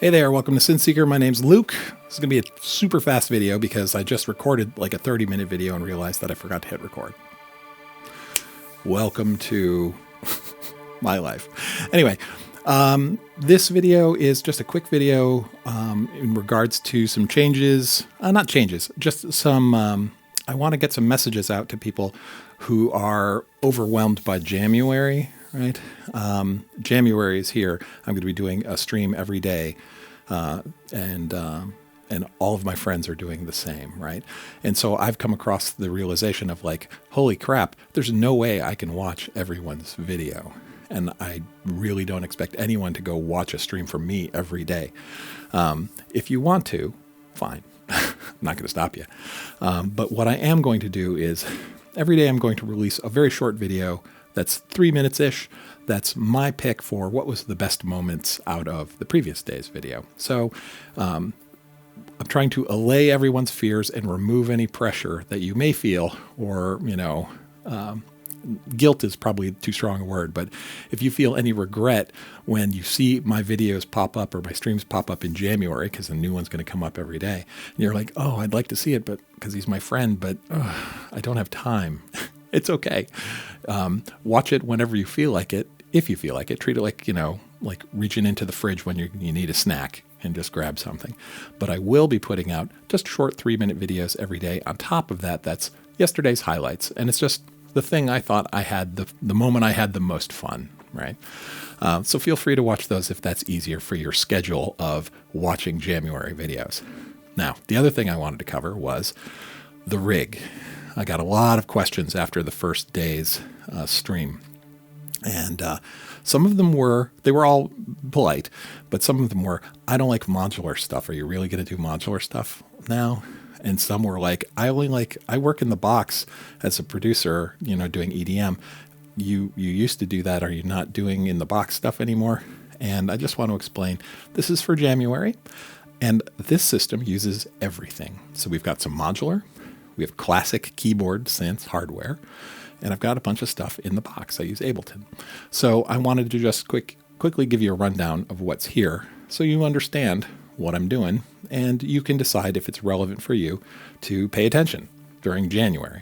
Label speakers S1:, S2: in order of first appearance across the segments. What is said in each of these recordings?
S1: Hey there, welcome to Synth Seeker. My name's Luke. This is going to be a super fast video because I just recorded like a 30-minute video and realized that I forgot to hit record. Welcome to my life. Anyway, this video is just a quick video in regards to some changes. Not changes, just some... I want to get some messages out to people who are overwhelmed by Jamuary, right? Jamuary is here. I'm going to be doing a stream every day, and all of my friends are doing the same, right? And so I've come across the realization of like, holy crap, there's no way I can watch everyone's video. And I really don't expect anyone to go watch a stream from me every day. If you want to, fine. I'm not going to stop you. But what I am going to do is every day I'm going to release a very short video that's 3 minutes-ish. That's my pick for what was the best moments out of the previous day's video. So I'm trying to allay everyone's fears and remove any pressure that you may feel, or, guilt is probably too strong a word, but if you feel any regret when you see my videos pop up or my streams pop up in January, because a new one's going to come up every day, and you're like, oh, I'd like to see it, but because he's my friend, but I don't have time. It's okay. Watch it whenever you feel like it. If you feel like it, treat it like, like reaching into the fridge when you need a snack and just grab something. But I will be putting out just short 3-minute videos every day. On top of that, that's yesterday's highlights. And it's just the thing I thought I had, the moment I had the most fun, right? So feel free to watch those if that's easier for your schedule of watching January videos. Now, the other thing I wanted to cover was the rig. I got a lot of questions after the first day's stream. And some of them they were all polite, but some of them were, I don't like modular stuff. Are you really going to do modular stuff now? And some were like, I work in the box as a producer, doing EDM. You used to do that. Are you not doing in the box stuff anymore? And I just want to explain, this is for Jamuary, and this system uses everything. So we've got some modular, we have classic keyboard synth hardware, and I've got a bunch of stuff in the box. I use Ableton. So I wanted to just quickly give you a rundown of what's here so you understand what I'm doing, and you can decide if it's relevant for you to pay attention during January.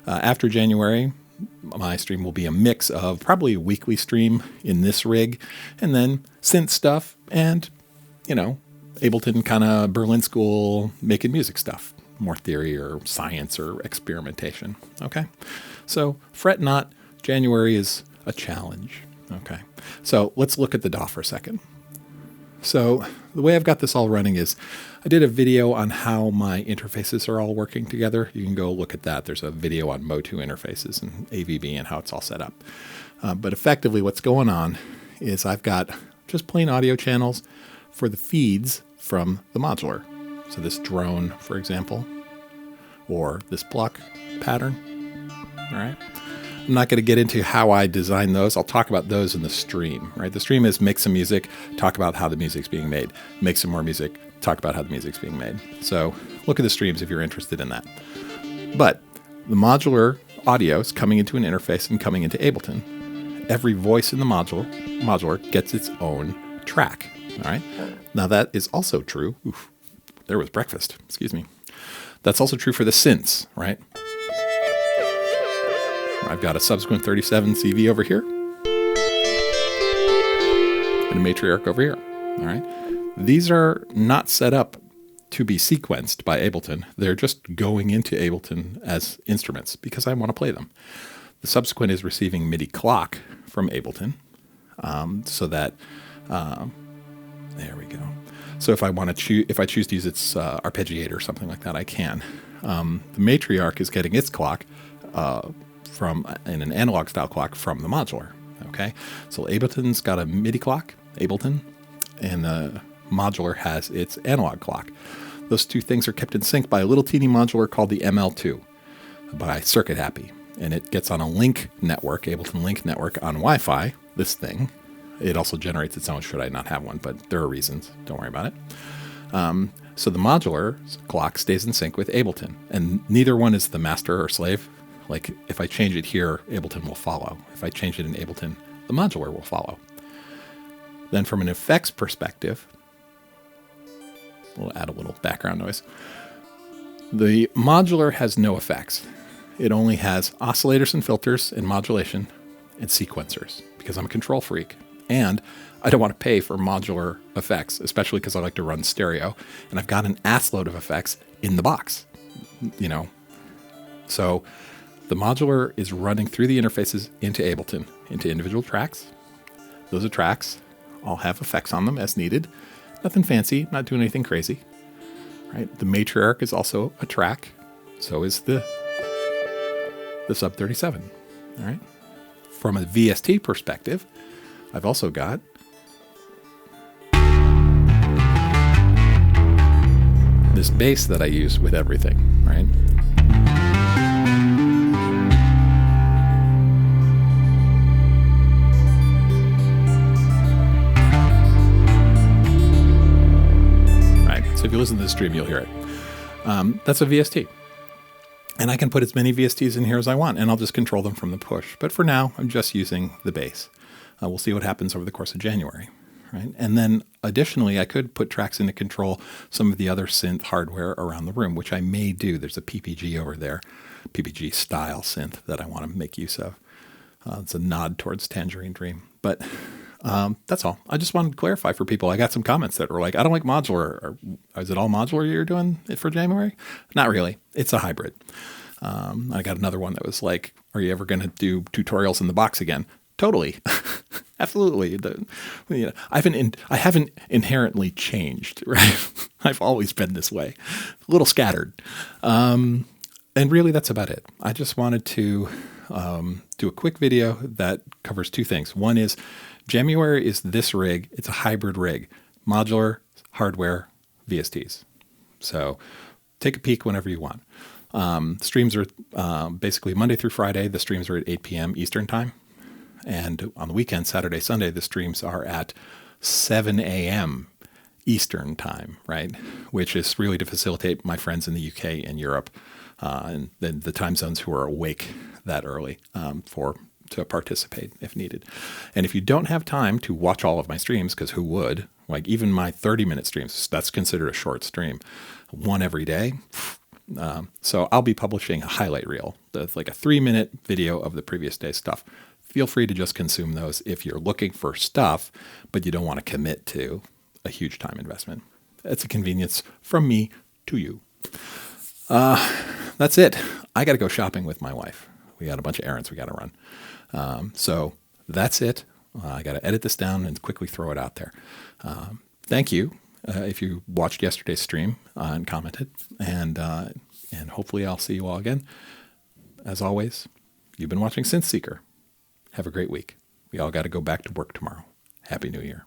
S1: After January, my stream will be a mix of probably a weekly stream in this rig, and then synth stuff and, Ableton kind of Berlin School making music stuff. More theory or science or experimentation. Okay. So fret not, January is a challenge. Okay. So let's look at the DAW for a second. So the way I've got this all running is I did a video on how my interfaces are all working together. You can go look at that. There's a video on Motu interfaces and AVB and how it's all set up. But effectively what's going on is I've got just plain audio channels for the feeds from the modular. So this drone, for example, or this block pattern. All right. I'm not going to get into how I design those. I'll talk about those in the stream, right? The stream is make some music, talk about how the music's being made, make some more music, talk about how the music's being made. So look at the streams if you're interested in that. But the modular audio is coming into an interface and coming into Ableton. Every voice in the modular gets its own track. All right. Now that is also true. Oof, there was breakfast. Excuse me. That's also true for the synths, right? I've got a subsequent 37 CV over here and a matriarch over here. All right. These are not set up to be sequenced by Ableton. They're just going into Ableton as instruments because I want to play them. The subsequent is receiving MIDI clock from Ableton, so that there we go. So if I want to choose to use its arpeggiator or something like that, I can. The matriarch is getting its clock in an analog style clock from the modular. Okay, so Ableton's got a MIDI clock, Ableton, and the modular has its analog clock. Those two things are kept in sync by a little teeny modular called the ML2 by Circuit Happy, and it gets on a link network, Ableton link network on Wi-Fi. This thing. It also generates its own, should I not have one, but there are reasons. Don't worry about it. So the modular clock stays in sync with Ableton, and neither one is the master or slave. Like if I change it here, Ableton will follow. If I change it in Ableton, the modular will follow. Then from an effects perspective, We'll add a little background noise. The modular has no effects. It only has oscillators and filters and modulation and sequencers because I'm a control freak. And I don't want to pay for modular effects, especially because I like to run stereo. And I've got an ass load of effects in the box, you know. So the modular is running through the interfaces into Ableton, into individual tracks. Those are tracks. All have effects on them as needed. Nothing fancy, not doing anything crazy. Right? The matriarch is also a track. So is the Sub 37. All right. From a VST perspective, I've also got this bass that I use with everything, right? So if you listen to the stream, you'll hear it. That's a VST. And I can put as many VSTs in here as I want, and I'll just control them from the push. But for now, I'm just using the bass. We'll see what happens over the course of January. Right? And then additionally, I could put tracks in to control some of the other synth hardware around the room, which I may do. There's a PPG over there, PPG style synth that I want to make use of. It's a nod towards Tangerine Dream. But that's all. I just wanted to clarify for people. I got some comments that were like, I don't like modular. Or, is it all modular you're doing it for January? Not really. It's a hybrid. I got another one that was like, are you ever going to do tutorials in the box again? Totally. Absolutely. I haven't inherently changed, right? I've always been this way, a little scattered. And really that's about it. I just wanted to do a quick video that covers two things. One is Jamuary is this rig. It's a hybrid rig, modular, hardware, VSTs. So take a peek whenever you want. Streams are basically Monday through Friday. The streams are at 8 p.m. Eastern time. And on the weekend, Saturday, Sunday, the streams are at 7 a.m. Eastern time, right? Which is really to facilitate my friends in the UK and Europe and the time zones who are awake that early to participate if needed. And if you don't have time to watch all of my streams, because who would? Like even my 30-minute streams, that's considered a short stream, one every day. So I'll be publishing a highlight reel. That's like a 3-minute video of the previous day's stuff. Feel free to just consume those if you're looking for stuff, but you don't want to commit to a huge time investment. It's a convenience from me to you. That's it. I got to go shopping with my wife. We got a bunch of errands we got to run. So that's it. I got to edit this down and quickly throw it out there. Thank you if you watched yesterday's stream and commented, and hopefully I'll see you all again. As always, you've been watching Synth Seeker. Have a great week. We all got to go back to work tomorrow. Happy New Year.